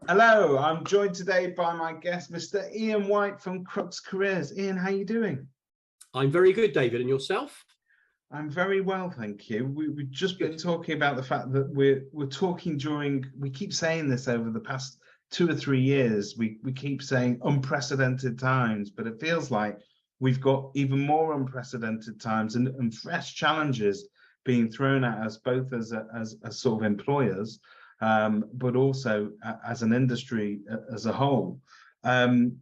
Hello, I'm joined today by my guest, Mr. Ian White from Crux Careers. Ian, how are you doing? I'm very good, David. And yourself? I'm very well, thank you. We've just been Good. talking about the fact that we're talking we keep saying this over the past 2 or 3 years. We keep saying unprecedented times, but it feels like we've got even more unprecedented times and fresh challenges being thrown at us, both as sort of employers, but also as an industry as a whole. Over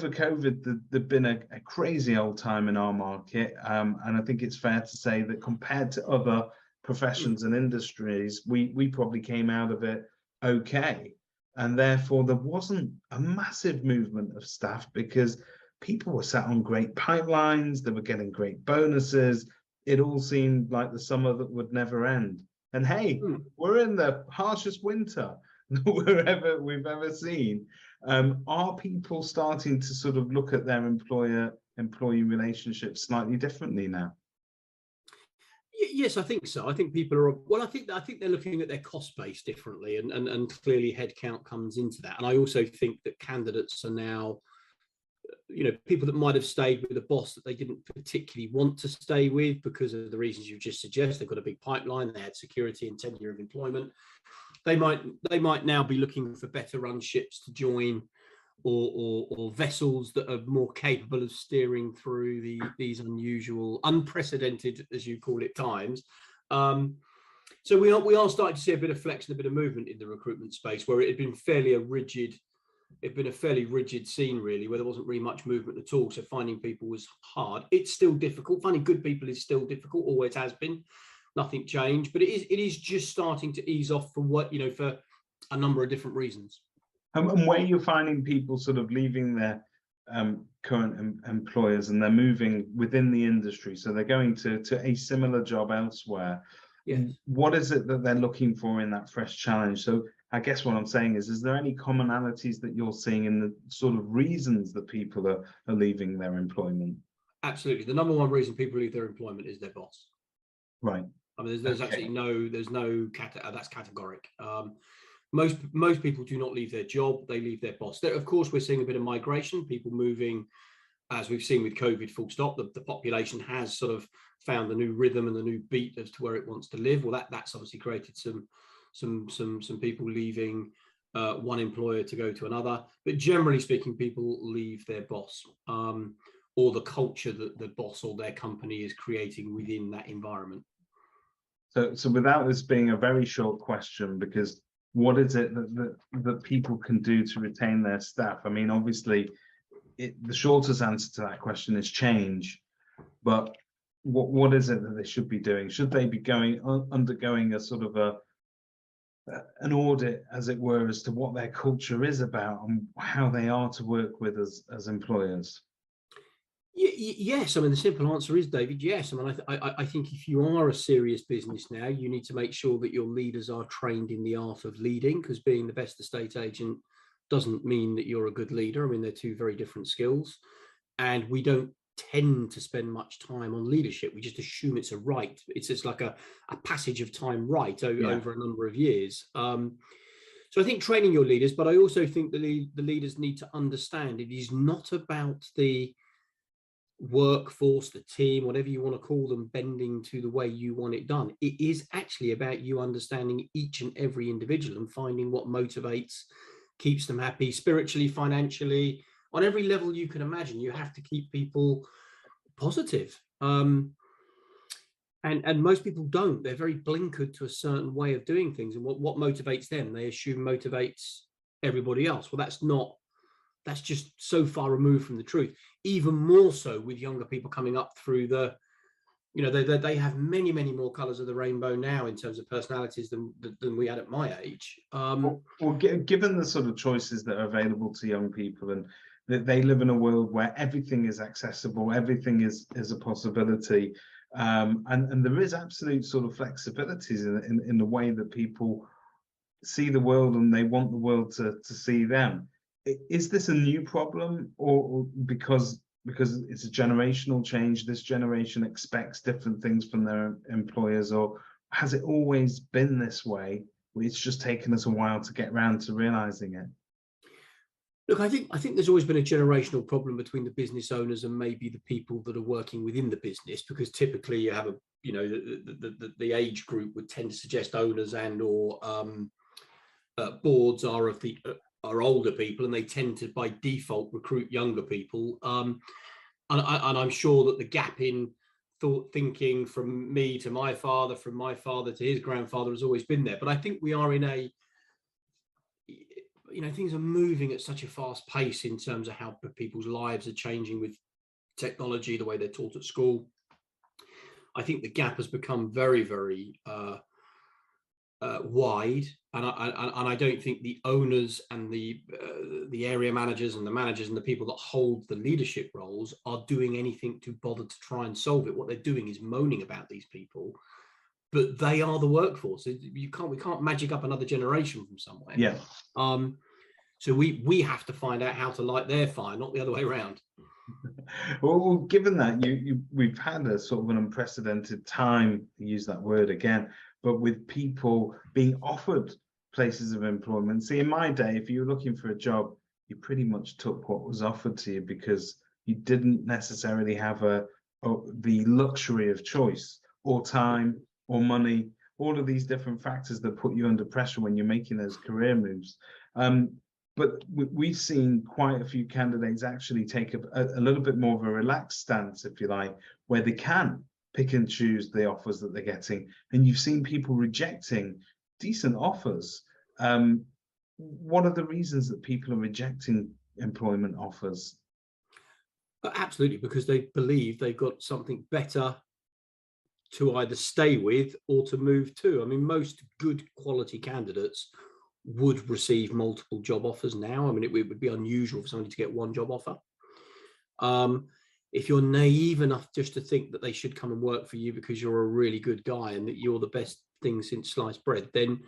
COVID, there'd been a crazy old time in our market, and I think it's fair to say that compared to other professions and industries, we probably came out of it okay, and therefore there wasn't a massive movement of staff because people were sat on great pipelines, they were getting great bonuses. It all seemed like the summer that would never end. And hey, we're in the harshest winter we've ever seen. Are people starting to sort of look at their employee relationships slightly differently now? Yes, I think so. I think people are, well, I think they're looking at their cost base differently, and clearly headcount comes into that. And I also think that candidates are now, people that might have stayed with a boss that they didn't particularly want to stay with because of the reasons you just suggested. They've got a big pipeline, they had security and tenure of employment. They might now be looking for better run ships to join, or vessels that are more capable of steering through these unusual, unprecedented, as you call it, times. So we are starting to see a bit of flex and a bit of movement in the recruitment space, where it had been a fairly rigid scene, really, where there wasn't really much movement at all. So finding people was hard. It's still difficult. Finding good people is still difficult, always has been. Nothing changed, but it is just starting to ease off for for a number of different reasons. And where you're finding people sort of leaving their current employers and they're moving within the industry, so they're going to a similar job elsewhere. Yes. What is it that they're looking for in that fresh challenge? So I guess what I'm saying is there any commonalities that you're seeing in the sort of reasons that people are leaving their employment? Absolutely. The number one reason people leave their employment is their boss. Right. I mean, there's absolutely that's categoric. Most people do not leave their job, they leave their boss. Of course, we're seeing a bit of migration, people moving, as we've seen with COVID, full stop. The population has sort of found the new rhythm and the new beat as to where it wants to live. Well, that's obviously created some people leaving one employer to go to another. But generally speaking, people leave their boss, or the culture that the boss or their company is creating within that environment. So without this being a very short question, because what is it that people can do to retain their staff? I mean, obviously, the shortest answer to that question is change. But what is it that they should be doing? Should they be undergoing a sort of an audit, as it were, as to what their culture is about and how they are to work with as employers? Yes, I mean, the simple answer is, David, yes. I mean, I think if you are a serious business now, you need to make sure that your leaders are trained in the art of leading, because being the best estate agent doesn't mean that you're a good leader. I mean, they're two very different skills, and we don't tend to spend much time on leadership. We just assume it's a right. It's just like a passage of time right over a number of years. So I think training your leaders, but I also think the leaders need to understand it is not about the workforce, the team, whatever you want to call them, bending to the way you want it done. It is actually about you understanding each and every individual and finding what motivates, keeps them happy spiritually, financially, on every level you can imagine. You have to keep people positive. And most people don't. They're very blinkered to a certain way of doing things, and what motivates them, they assume motivates everybody else. Well, that's just so far removed from the truth. Even more so with younger people coming up through they have many more colors of the rainbow now in terms of personalities than we had at my age. Well, given the sort of choices that are available to young people, and that they live in a world where everything is accessible, everything is a possibility, and there is absolute sort of flexibilities in the way that people see the world, and they want the world to see them. Is this a new problem, or because it's a generational change, this generation expects different things from their employers, or has it always been this way it's just taken us a while to get around to realizing it? Look, I think there's always been a generational problem between the business owners and maybe the people that are working within the business, because typically you have the age group would tend to suggest owners and or boards are older people, and they tend to by default recruit younger people. And I'm sure that the gap in thinking from me to my father, from my father to his grandfather has always been there. But I think we are in a, things are moving at such a fast pace in terms of how people's lives are changing with technology, the way they're taught at school. I think the gap has become very, very wide, and I don't think the owners and the area managers and the managers and the people that hold the leadership roles are doing anything to bother to try and solve it. What they're doing is moaning about these people, but they are the workforce. We can't magic up another generation from somewhere. Yeah. So we have to find out how to light their fire, not the other way around. Well, given that we've had a sort of an unprecedented time, to use that word again, but with people being offered places of employment. See, in my day, if you were looking for a job, you pretty much took what was offered to you because you didn't necessarily have the luxury of choice or time or money, all of these different factors that put you under pressure when you're making those career moves. But we've seen quite a few candidates actually take a little bit more of a relaxed stance, if you like, where they can pick and choose the offers that they're getting. And you've seen people rejecting decent offers. What are the reasons that people are rejecting employment offers? Absolutely, because they believe they've got something better to either stay with or to move to. I mean, most good quality candidates would receive multiple job offers now. I mean, it would be unusual for somebody to get one job offer. If you're naive enough just to think that they should come and work for you because you're a really good guy and that you're the best thing since sliced bread, then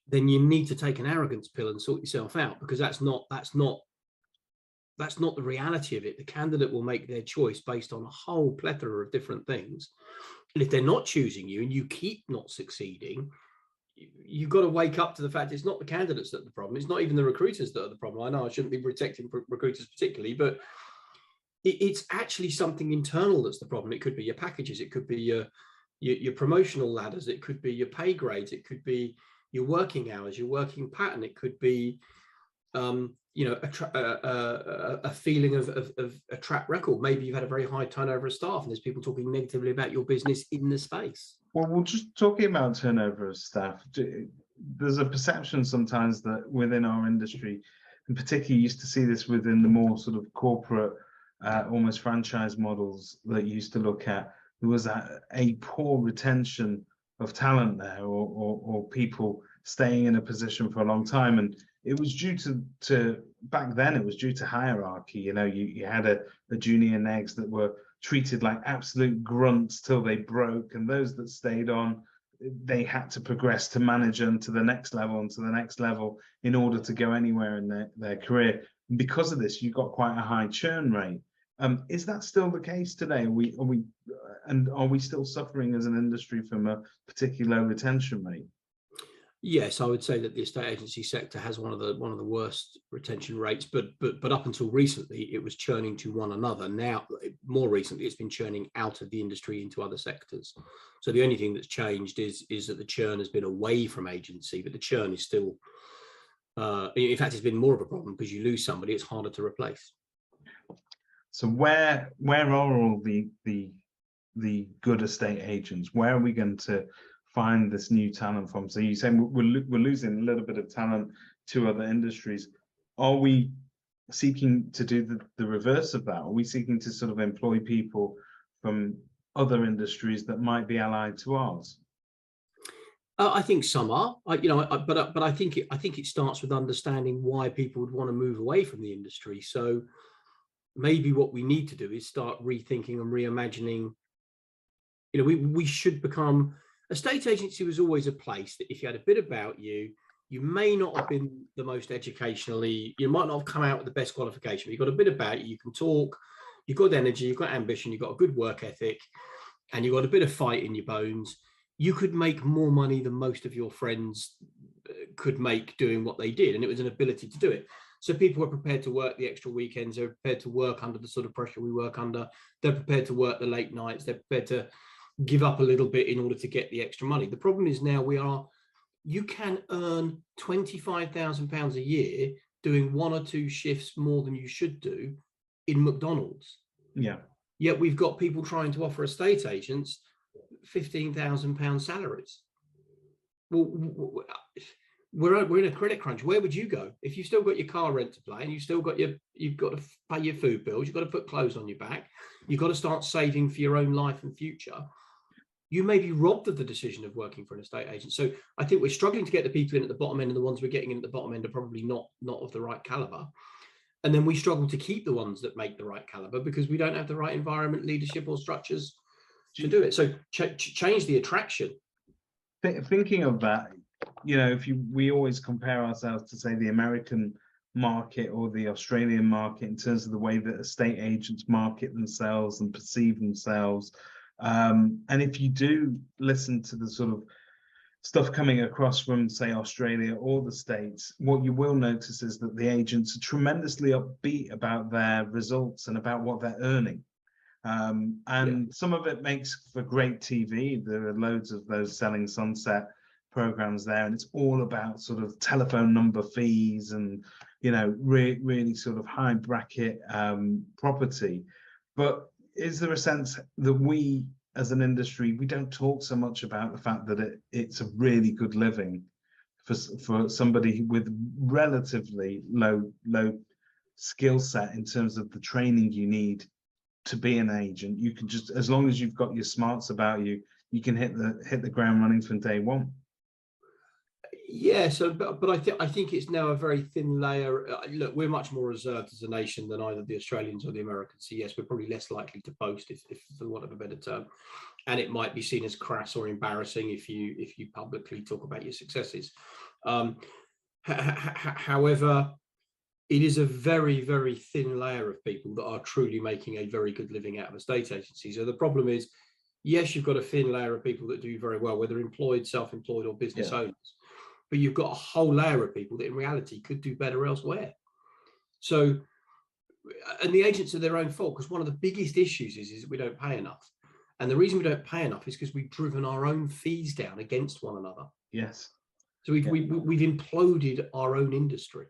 you need to take an arrogance pill and sort yourself out, because that's not the reality of it. The candidate will make their choice based on a whole plethora of different things. And if they're not choosing you and you keep not succeeding, you've got to wake up to the fact it's not the candidates that are the problem. It's not even the recruiters that are the problem. I know I shouldn't be protecting recruiters particularly, but it's actually something internal that's the problem. It could be your packages, it could be your promotional ladders, it could be your pay grades, it could be your working hours, your working pattern, it could be a feeling of a track record. Maybe you've had a very high turnover of staff and there's people talking negatively about your business in the space. Well, we're just talking about turnover of staff. There's a perception sometimes that within our industry, and particularly used to see this within the more sort of corporate, almost franchise models that you used to look at, there was a poor retention of talent there, or people staying in a position for a long time. And it was due to back then, it was due to hierarchy. You had a junior negs that were treated like absolute grunts till they broke, and those that stayed on, they had to progress to manager and to the next level and to the next level in order to go anywhere in their career. And because of this, you got quite a high churn rate. Is that still the case today? Are we still suffering as an industry from a particularly low retention rate? Yes, I would say that the estate agency sector has one of the worst retention rates, but up until recently, it was churning to one another. Now, more recently, it's been churning out of the industry into other sectors. So the only thing that's changed is that the churn has been away from agency, but the churn is still, in fact, it's been more of a problem because you lose somebody, it's harder to replace. So where are all the good estate agents? Where are we going to find this new talent from? So you're saying we're losing a little bit of talent to other industries. Are we seeking to do the reverse of that? Are we seeking to sort of employ people from other industries that might be allied to ours? I think some are, but I think it starts with understanding why people would want to move away from the industry. So maybe what we need to do is start rethinking and reimagining. We should become. Estate agency was always a place that if you had a bit about you, you may not have been the most educationally, you might not have come out with the best qualification, but you've got a bit about you can talk, you've got energy, you've got ambition, you've got a good work ethic, and you've got a bit of fight in your bones. you could make more money than most of your friends could make doing what they did, and it was an ability to do it. So people were prepared to work the extra weekends, they're prepared to work under the sort of pressure we work under, they're prepared to work the late nights, they're prepared to give up a little bit in order to get the extra money. The problem is now you can earn £25,000 a year doing 1 or 2 shifts more than you should do in McDonald's. Yeah. Yet we've got people trying to offer estate agents £15,000 salaries. Well, we're in a credit crunch. Where would you go if you've still got your car rent to pay, and you've got to pay your food bills, you've got to put clothes on your back, you've got to start saving for your own life and future? You may be robbed of the decision of working for an estate agent. So I think we're struggling to get the people in at the bottom end, and the ones we're getting in at the bottom end are probably not of the right caliber. And then we struggle to keep the ones that make the right caliber because we don't have the right environment, leadership, or structures to do it. So change the attraction. Thinking of that, you know, we always compare ourselves to, say, the American market or the Australian market in terms of the way that estate agents market themselves and perceive themselves. And if you do listen to the sort of stuff coming across from, say, Australia or the States, what you will notice is that the agents are tremendously upbeat about their results and about what they're earning. And some of it makes for great TV. There are loads of those Selling Sunset programs there, and it's all about sort of telephone number fees and, you know, really sort of high bracket property. But is there a sense that we as an industry, we don't talk so much about the fact that it's a really good living for somebody with relatively low skill set in terms of the training you need to be an agent? You can just, as long as you've got your smarts about you, you can hit the ground running from day one. Yeah, so but I think it's now a very thin layer. Look, we're much more reserved as a nation than either the Australians or the Americans. So yes, we're probably less likely to boast, if for want of a better term, and it might be seen as crass or embarrassing if you publicly talk about your successes. However, it is a very, very thin layer of people that are truly making a very good living out of estate agencies. So the problem is, yes, you've got a thin layer of people that do very well, whether employed, self-employed, or business owners. But you've got a whole layer of people that in reality could do better elsewhere. So, and the agents are their own fault, because one of the biggest issues is that we don't pay enough. And the reason we don't pay enough is because we've driven our own fees down against one another. Yes. So we've imploded our own industry.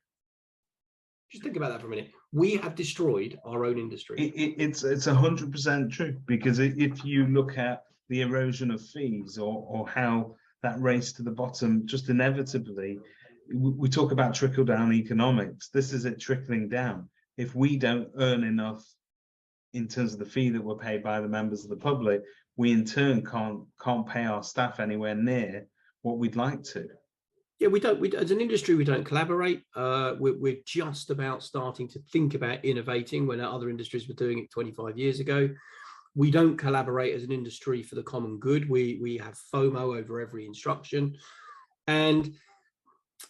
Just think about that for a minute. We have destroyed our own industry. It's 100% true, because if you look at the erosion of fees or how that race to the bottom, just inevitably, we talk about trickle down economics. This is it trickling down. If we don't earn enough in terms of the fee that we're paid by the members of the public, we in turn can't pay our staff anywhere near what we'd like to. Yeah, we don't. As an industry, we don't collaborate. We're just about starting to think about innovating when other industries were doing it 25 years ago. We don't collaborate as an industry for the common good. We have FOMO over every instruction. And,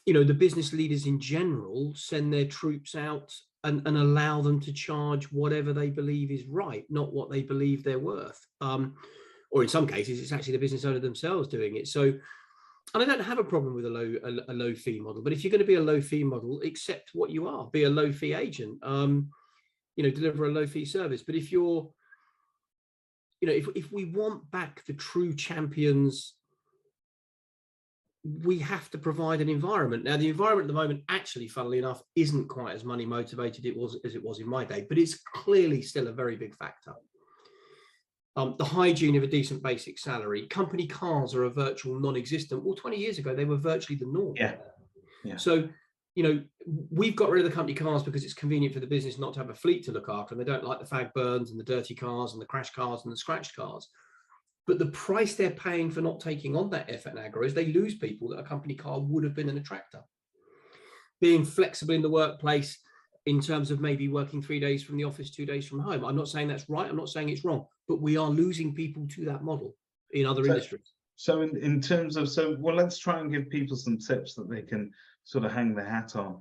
you know, the business leaders in general send their troops out and allow them to charge whatever they believe is right, not what they believe they're worth. Or in some cases, it's actually the business owner themselves doing it. So, and I don't have a problem with a low fee model, but if you're going to be a low fee model, accept what you are, be a low fee agent, you know, deliver a low fee service. But if you're, you know, if we want back the true champions, we have to provide an environment. Now, the environment at the moment, actually, funnily enough, isn't quite as money motivated as it was in my day, but it's clearly still a very big factor. The hygiene of a decent basic salary. Company cars are a virtual non-existent. Well, 20 years ago, they were virtually the norm. Yeah. So, you know, we've got rid of the company cars because it's convenient for the business not to have a fleet to look after, and they don't like the fag burns and the dirty cars and the crash cars and the scratched cars. But the price they're paying for not taking on that effort and aggro is they lose people that a company car would have been an attractor. Being flexible in the workplace in terms of maybe working 3 days from the office, 2 days from home. I'm not saying that's right. I'm not saying it's wrong, but we are losing people to that model in other industries. So in terms of, well, let's try and give people some tips that they can sort of hang their hat on.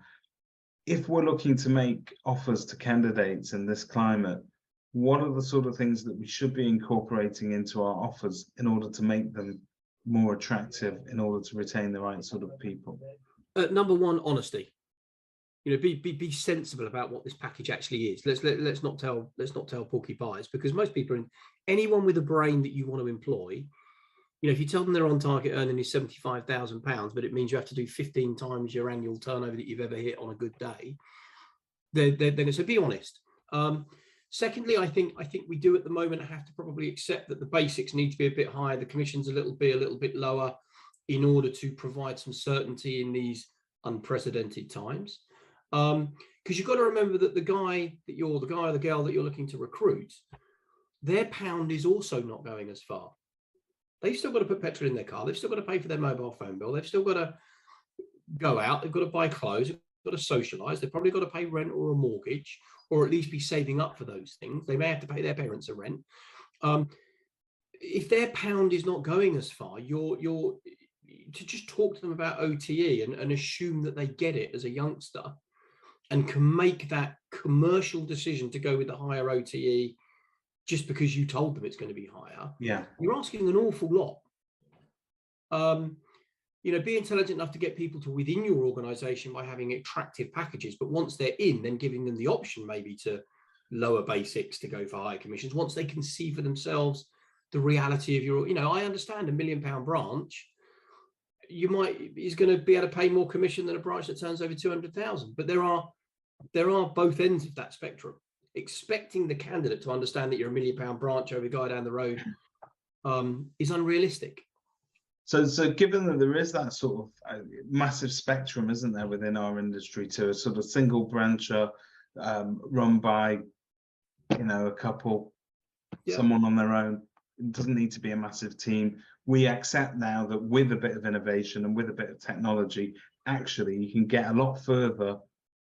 If we're looking to make offers to candidates in this climate, what are the sort of things that we should be incorporating into our offers in order to make them more attractive in order to retain the right sort of people? Number one, honesty. Be sensible about what this package actually is. Let's not tell porcupines, because most people, anyone with a brain that you want to employ, if you tell them their on target earning is £75,000, but it means you have to do 15 times your annual turnover that you've ever hit on a good day, they're going to say, be honest. Secondly, I think we do at the moment have to probably accept that the basics need to be a bit higher, the commissions a little bit lower, in order to provide some certainty in these unprecedented times. Because you've got to remember that the guy or the girl that you're looking to recruit, their pound is also not going as far. They've still got to put petrol in their car. They've still got to pay for their mobile phone bill. They've still got to go out. They've got to buy clothes. They've got to socialise. They've probably got to pay rent or a mortgage, or at least be saving up for those things. They may have to pay their parents a rent. If their pound is not going as far, you're to just talk to them about OTE and assume that they get it as a youngster and can make that commercial decision to go with the higher OTE just because you told them it's going to be higher. Yeah, you're asking an awful lot. Be intelligent enough to get people to within your organization by having attractive packages, but once they're in, then giving them the option maybe to lower basics to go for higher commissions once they can see for themselves the reality of your, I understand £1 million branch is going to be able to pay more commission than a branch that turns over 200,000, but there are both ends of that spectrum. Expecting the candidate to understand that you're £1 million branch over a guy down the road is unrealistic. So given that there is that sort of massive spectrum, isn't there, within our industry, to a sort of single brancher run by, a couple, someone on their own, it doesn't need to be a massive team. We accept now that with a bit of innovation and with a bit of technology, actually you can get a lot further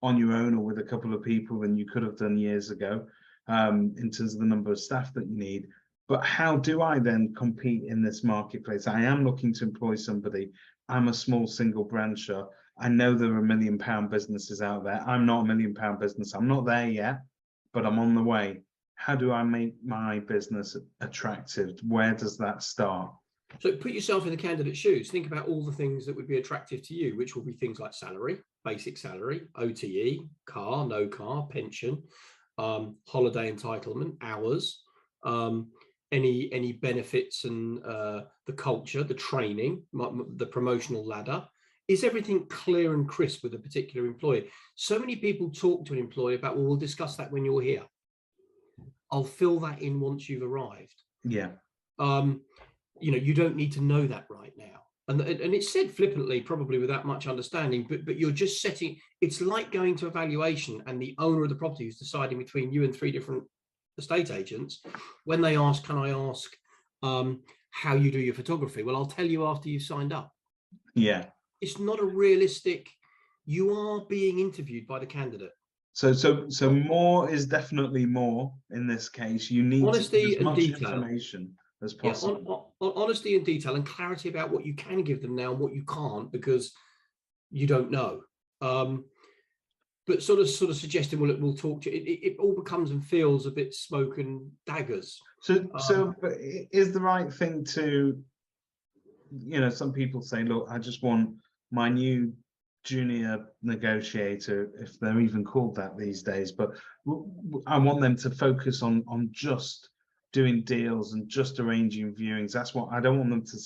on your own or with a couple of people than you could have done years ago, in terms of the number of staff that you need. But how do I then compete in this marketplace? I am looking to employ somebody. I'm a small single brancher. I know there are £1 million businesses out there. I'm not a £1 million business. I'm not there yet, but I'm on the way. How do I make my business attractive? Where does that start? So put yourself in the candidate's shoes. Think about all the things that would be attractive to you, which will be things like salary, basic salary, OTE, car, no car, pension, holiday entitlement, hours, any benefits and the culture, the training, the promotional ladder. Is everything clear and crisp with a particular employer? So many people talk to an employer about, well, we'll discuss that when you're here. I'll fill that in once you've arrived. Yeah. You don't need to know that right now. And it's said flippantly, probably without much understanding, but you're just setting, it's like going to evaluation and the owner of the property who's deciding between you and 3 different estate agents. When they ask, can I ask how you do your photography? Well, I'll tell you after you've signed up. Yeah. It's not a realistic, you are being interviewed by the candidate. So more is definitely more in this case. You need honesty as much and detail. Information as possible. Honesty and detail and clarity about what you can give them now and what you can't, because you don't know. But sort of suggesting we'll talk to you, it all becomes and feels a bit smoke and daggers. So but is the right thing to, some people say, look, I just want my new junior negotiator, if they're even called that these days, but I want them to focus on just doing deals and just arranging viewings. That's what I don't want them to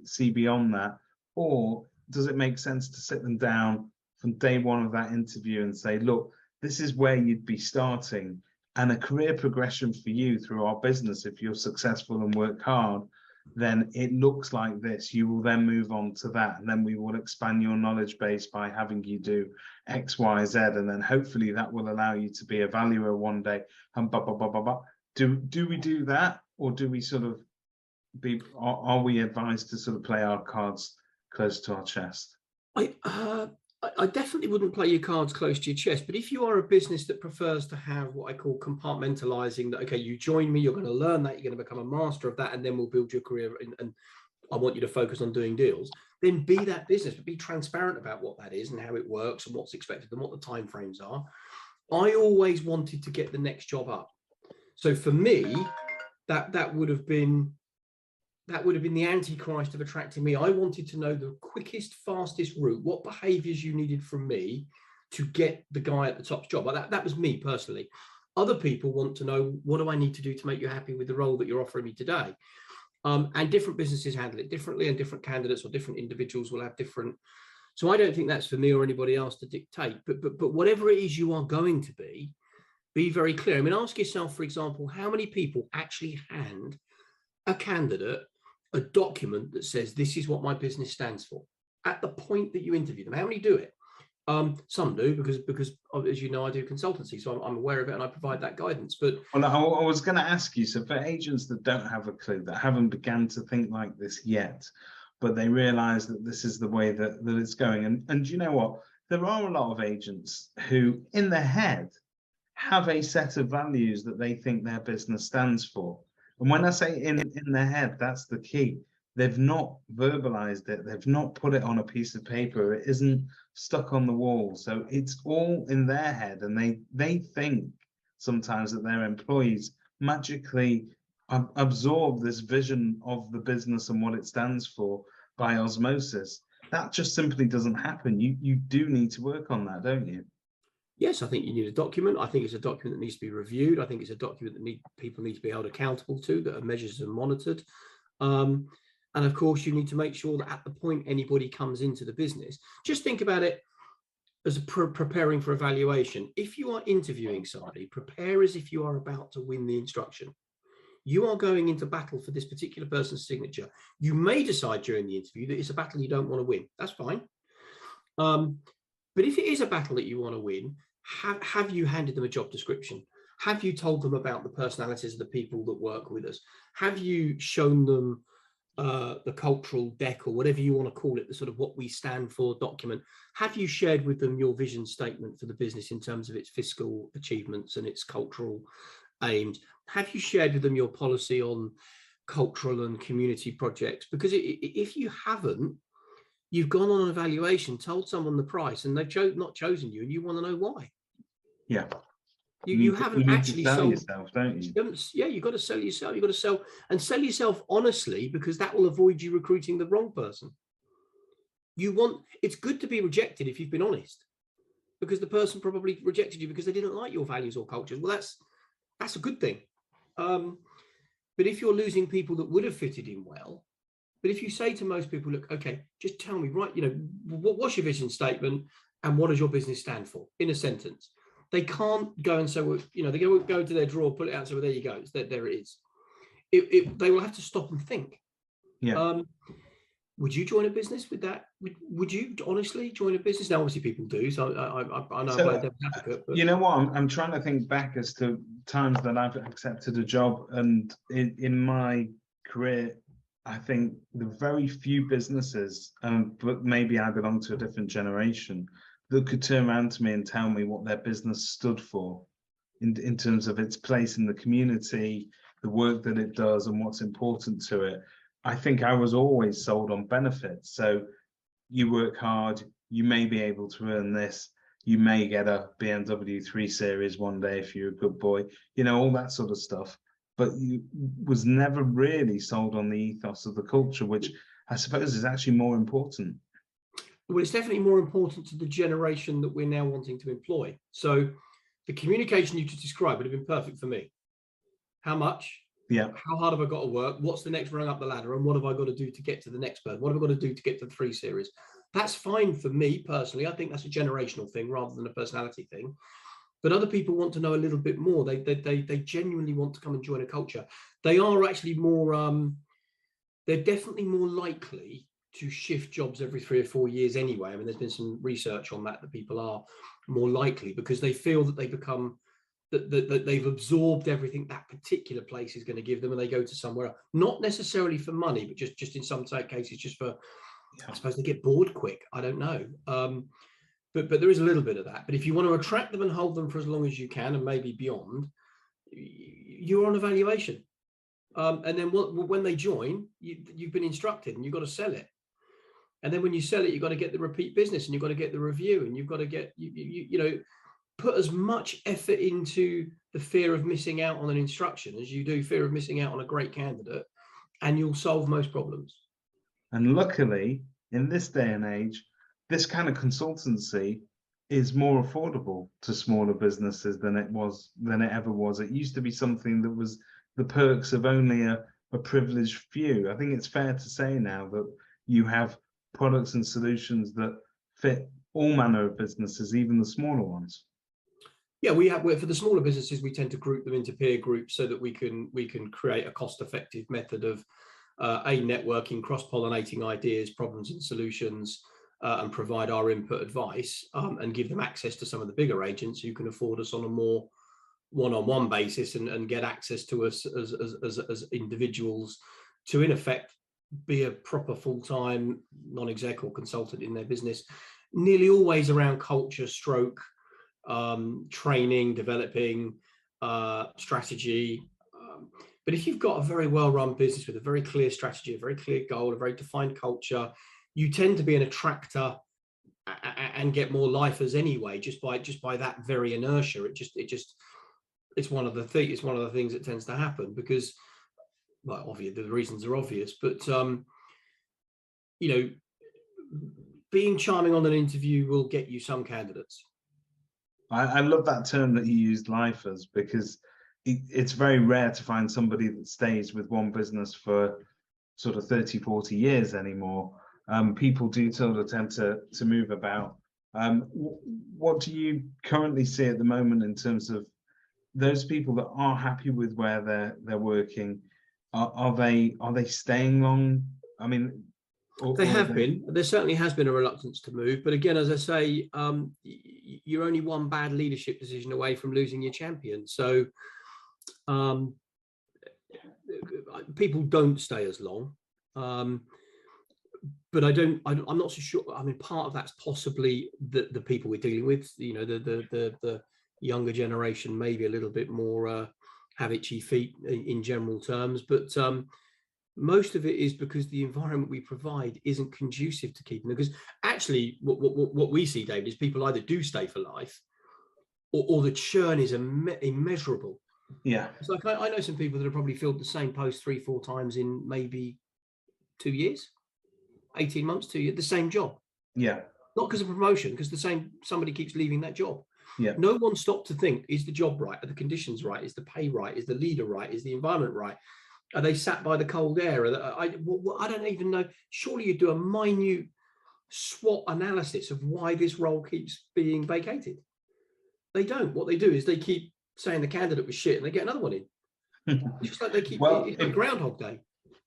see beyond that. Or does it make sense to sit them down from day one of that interview and say, look, this is where you'd be starting, and a career progression for you through our business, if you're successful and work hard, then it looks like this. You will then move on to that, and then we will expand your knowledge base by having you do X, Y, Z, and then hopefully that will allow you to be a valuer one day. And do we do that, or do we sort of are we advised to sort of play our cards close to our chest? I definitely wouldn't play your cards close to your chest, but if you are a business that prefers to have what I call compartmentalizing, that, okay, you join me, you're going to learn that, you're going to become a master of that, and then we'll build your career, and I want you to focus on doing deals, then be that business, but be transparent about what that is and how it works and what's expected and what the timeframes are. I always wanted to get the next job up. So for me, that would have been that would have been the antichrist of attracting me. I wanted to know the quickest, fastest route, what behaviors you needed from me to get the guy at the top's job. That was me personally. Other people want to know, what do I need to do to make you happy with the role that you're offering me today? And different businesses handle it differently, and different candidates or different individuals will have different. So I don't think that's for me or anybody else to dictate. But whatever it is you are going to be very clear. I mean, ask yourself, for example, how many people actually hand a candidate a document that says, this is what my business stands for, at the point that you interview them? How many do it? Some do, because as you know, I do consultancy, so I'm aware of it and I provide that guidance. But well, I was going to ask you, so for agents that don't have a clue, that haven't begun to think like this yet, but they realize that this is the way that it's going, and you know what, there are a lot of agents who in their head have a set of values that they think their business stands for. And when I say in their head, that's the key. They've not verbalized it. They've not put it on a piece of paper. It isn't stuck on the wall. So it's all in their head. And they think sometimes that their employees magically absorb this vision of the business and what it stands for by osmosis. That just simply doesn't happen. You do need to work on that, don't you? Yes, I think you need a document. I think it's a document that needs to be reviewed. I think it's a document that people need to be held accountable to, that are measured and monitored. And of course, you need to make sure that at the point anybody comes into the business, just think about it as preparing for evaluation. If you are interviewing somebody, prepare as if you are about to win the instruction. You are going into battle for this particular person's signature. You may decide during the interview that it's a battle you don't want to win. That's fine. But if it is a battle that you want to win, have you handed them a job description? Have you told them about the personalities of the people that work with us? Have you shown them the cultural deck, or whatever you want to call it, the sort of what we stand for document? Have you shared with them your vision statement for the business in terms of its fiscal achievements and its cultural aims? Have you shared with them your policy on cultural and community projects? Because if you haven't, you've gone on an evaluation, told someone the price, and they've not chosen you, and you want to know why. Yeah. You haven't actually sold yourself, don't you? Yeah, you've got to sell yourself. You've got to sell yourself honestly, because that will avoid you recruiting the wrong person. It's good to be rejected if you've been honest, because the person probably rejected you because they didn't like your values or cultures. Well, that's a good thing. But if you're losing people that would have fitted in well, but if you say to most people, look, okay, just tell me, right, what's your vision statement and what does your business stand for in a sentence? They can't go and say, well, they go to their drawer, pull it out and say, well, there you go. There it is. They will have to stop and think. Yeah. Would you join a business with that? Would you honestly join a business? Now, obviously people do. So I know I'm playing devil's advocate. But... You know what? I'm trying to think back as to times that I've accepted a job. And in my career, I think the very few businesses, but maybe I belong to a different generation, that could turn around to me and tell me what their business stood for in terms of its place in the community, the work that it does and what's important to it. I think I was always sold on benefits. So you work hard, you may be able to earn this, you may get a BMW 3 Series one day if you're a good boy, all that sort of stuff. But you was never really sold on the ethos of the culture, which I suppose is actually more important. Well, it's definitely more important to the generation that we're now wanting to employ. So the communication you just described would have been perfect for me. How much? Yeah. How hard have I got to work? What's the next rung up the ladder? And what have I got to do to get to the next bird? What have I got to do to get to the 3 Series? That's fine for me personally. I think that's a generational thing rather than a personality thing. But other people want to know a little bit more. They genuinely want to come and join a culture. They are actually more, they're definitely more likely to shift jobs every 3 or 4 years anyway. I mean, there's been some research on that people are more likely because they feel that they become, that they've absorbed everything that particular place is going to give them, and they go to somewhere else. Not necessarily for money, but just in some cases, just for, I suppose they get bored quick. I don't know. But there is a little bit of that. But if you want to attract them and hold them for as long as you can, and maybe beyond, you're on evaluation. And then when they join, you've been instructed and you've got to sell it. And then when you sell it, you've got to get the repeat business and you've got to get the review, and you've got to get, put as much effort into the fear of missing out on an instruction as you do fear of missing out on a great candidate. and you'll solve most problems. And luckily, in this day and age, this kind of consultancy is more affordable to smaller businesses than it ever was. It used to be something that was the perks of only a privileged few. I think it's fair to say now that you have products and solutions that fit all manner of businesses, even the smaller ones. Yeah, for the smaller businesses, we tend to group them into peer groups so that we can create a cost-effective method of networking, cross-pollinating ideas, problems and solutions, and provide our input advice, and give them access to some of the bigger agents who can afford us on a more one-on-one basis and get access to us as individuals to, in effect, be a proper full-time non-exec or consultant in their business, nearly always around culture, training, developing, strategy. But if you've got a very well-run business with a very clear strategy, a very clear goal, a very defined culture, you tend to be an attractor and get more lifers anyway, just by that very inertia. It's one of the things that tends to happen because, well, obviously the reasons are obvious, but you know, being charming on an interview will get you some candidates. I love that term that you used, lifers, because it's very rare to find somebody that stays with one business for sort of 30, 40 years anymore. People do sort of tend to move about. What do you currently see at the moment in terms of those people that are happy with where they're working? Are they staying long? I mean, they have been. There certainly has been a reluctance to move, but again, as I say, you're only one bad leadership decision away from losing your champion. So people don't stay as long. But I'm not so sure. I mean, part of that's possibly the people we're dealing with. You know, the younger generation, maybe a little bit more have itchy feet in general terms, but most of it is because the environment we provide isn't conducive to keeping them. Because actually, what we see, David, is people either do stay for life, or the churn is immeasurable. Yeah, it's like I know some people that have probably filled the same post 3-4 times in maybe 2 years, 18 months, 2 years, the same job. Yeah. Not because of promotion, because somebody keeps leaving that job. Yeah. No one stopped to think, is the job right? Are the conditions right? Is the pay right? Is the leader right? Is the environment right? Are they sat by the cold air? I don't even know. Surely you do a minute SWOT analysis of why this role keeps being vacated. They don't. What they do is they keep saying the candidate was shit and they get another one in. It's just like they keep, it's like Groundhog Day.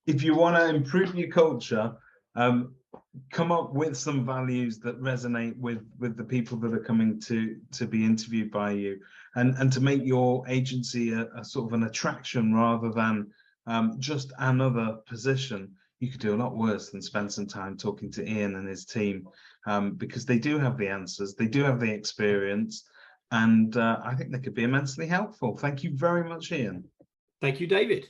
If you want to improve your culture, come up with some values that resonate with the people that are coming to be interviewed by you, and to make your agency a sort of an attraction rather than just another position. You could do a lot worse than spend some time talking to Ian and his team, because they do have the answers, they do have the experience, and I think they could be immensely helpful. Thank you very much, Ian. Thank you, David.